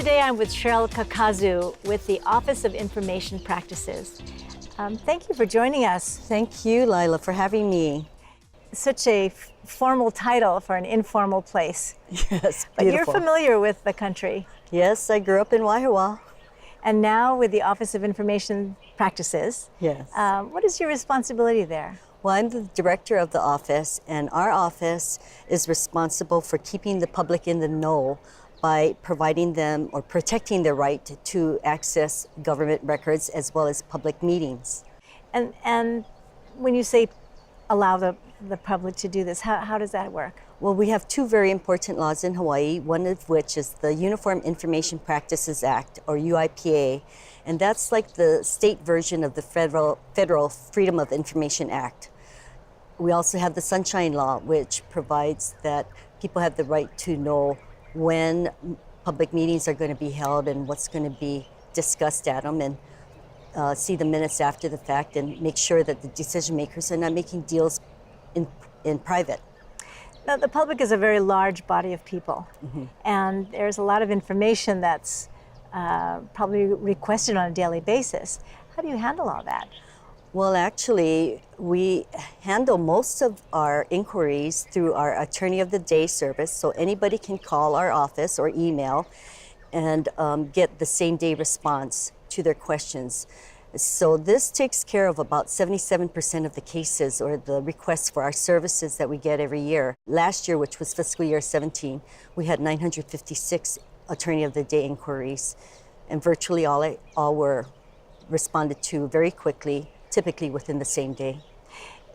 Today I'm with Cheryl Kakazu with the Office of Information Practices. Thank you for joining us. Thank you, Lila, for having me. Such a formal title for an informal place. Yes, But beautiful. you're familiar with the country. Yes, I grew up in Waihawa. And now with the Office of Information Practices. Yes. What is your responsibility there? Well, I'm the director of the office, and our office is responsible for keeping the public in the know by providing them or protecting their right to access government records as well as public meetings. And when you say allow the public to do this, how does that work? Well, we have two very important laws in Hawaii, one of which is the Uniform Information Practices Act, or UIPA, and that's like the state version of the federal Freedom of Information Act. We also have the Sunshine Law, which provides that people have the right to know when public meetings are going to be held and what's going to be discussed at them, and see the minutes after the fact and make sure that the decision makers are not making deals in private. Now, the public is a very large body of people, and there's a lot of information that's probably requested on a daily basis. How do you handle all that? Well, actually, we handle most of our inquiries through our Attorney of the Day service, so anybody can call our office or email and get the same day response to their questions. So this takes care of about 77% of the cases or the requests for our services that we get every year. Last year, which was fiscal year 17, we had 956 Attorney of the Day inquiries, and virtually all were responded to very quickly, typically within the same day.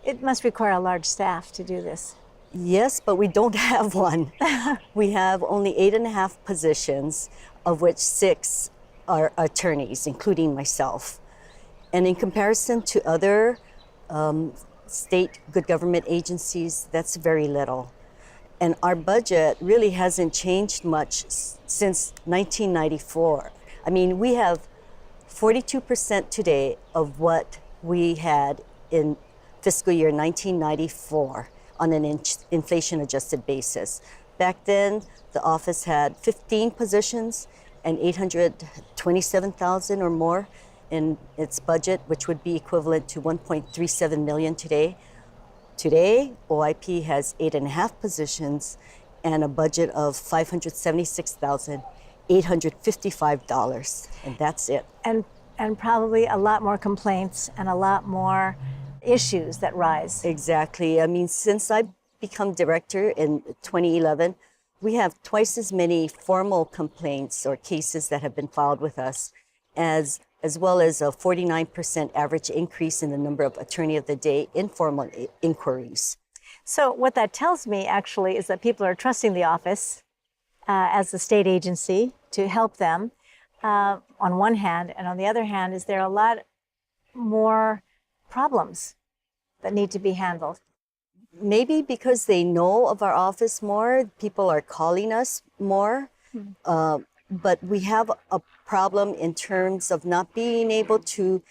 It must require a large staff to do this. Yes, but we don't have one. We have only 8.5 positions, of which 6 are attorneys, including myself. And in comparison to other state good government agencies, that's very little. And our budget really hasn't changed much since 1994. I mean, we have 42% today of what we had in fiscal year 1994 on an inflation-adjusted basis. Back then, the office had 15 positions and 827,000 or more in its budget, which would be equivalent to 1.37 million today. Today, OIP has 8.5 positions and a budget of $576,855, and that's it. And probably a lot more complaints and a lot more issues that rise. Exactly. I mean, since I've become director in 2011, we have twice as many formal complaints or cases that have been filed with us, as well as a 49% average increase in the number of Attorney of the Day informal inquiries. So what that tells me actually is that people are trusting the office as the state agency to help them on one hand, and on the other hand, is there a lot more problems that need to be handled? Maybe because they know of our office more, people are calling us more. But we have a problem in terms of not being able to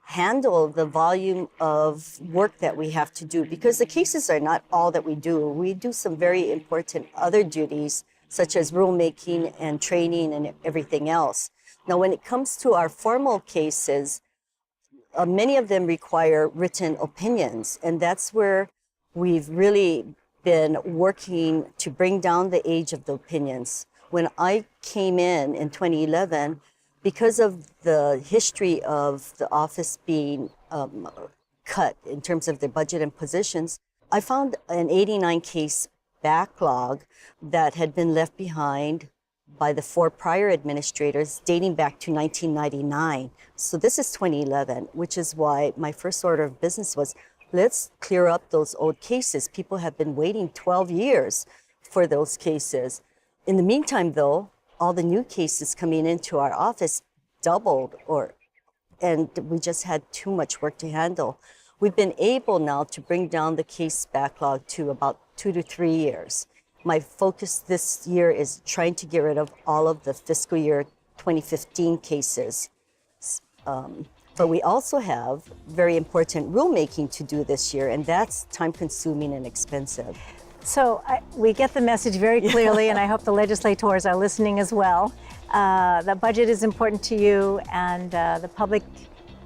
handle the volume of work that we have to do, because the cases are not all that we do. We do some very important other duties, such as rulemaking and training and everything else. Now, when it comes to our formal cases, many of them require written opinions, and that's where we've really been working to bring down the age of the opinions. When I came in 2011, because of the history of the office being cut in terms of their budget and positions, I found an 89 case backlog that had been left behind by the 4 prior administrators dating back to 1999. So this is 2011, which is why my first order of business was, let's clear up those old cases. People have been waiting 12 years for those cases. In the meantime, though, all the new cases coming into our office doubled, and we just had too much work to handle. We've been able now to bring down the case backlog to about 2 to 3 years. My focus this year is trying to get rid of all of the fiscal year 2015 cases. But we also have very important rulemaking to do this year, and that's time-consuming and expensive. So we get the message very clearly, and I hope the legislators are listening as well. the budget is important to you, and the public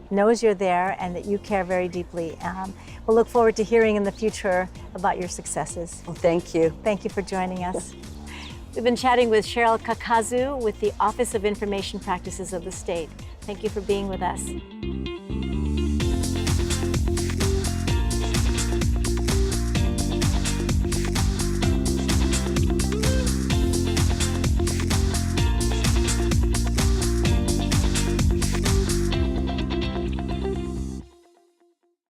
knows you're there and that you care very deeply. We'll look forward to hearing in the future about your successes. Well, thank you. Thank you for joining us. We've been chatting with Cheryl Kakazu with the Office of Information Practices of the state. Thank you for being with us.